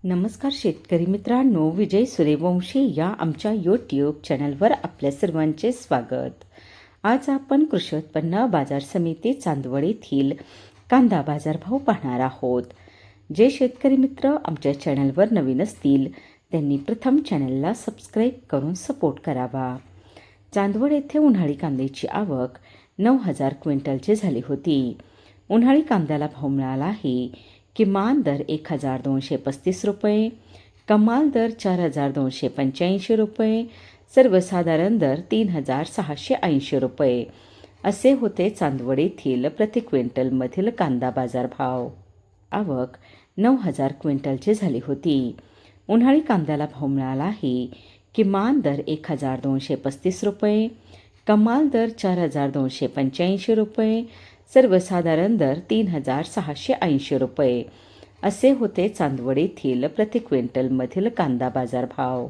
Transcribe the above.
नमस्कार शेतकरी मित्रांनो, विजय सूर्यवंशी या आमच्या यूट्यूब चॅनलवर आपल्या सर्वांचे स्वागत. आज आपण कृषी उत्पन्न बाजार समिती चांदवड येथील कांदा बाजारभाव पाहणार आहोत. जे शेतकरी मित्र आमच्या चॅनलवर नवीन असतील त्यांनी प्रथम चॅनलला सबस्क्राईब करून सपोर्ट करावा. चांदवड येथे उन्हाळी कांद्याची आवक 9,000 क्विंटलची झाली होती. उन्हाळी कांद्याला भाव मिळाला आहे. किमान दर 1,235 रुपये, कमाल दर 4,285 रुपये, सर्वसाधारण दर 3,680 रुपये असे होते चांदवड येथील प्रति क्विंटलमधील कांदा बाजारभाव. आवक 9,000 क्विंटलची झाली होती. उन्हाळी कांद्याला भाव मिळाला आहे. किमान दर 1,235 रुपये, कमाल दर 4,285 रुपये, सर्वसाधारण दर 3,680 रुपये असे होते चांदवड येथील प्रति क्विंटलमधील कांदा बाजारभाव.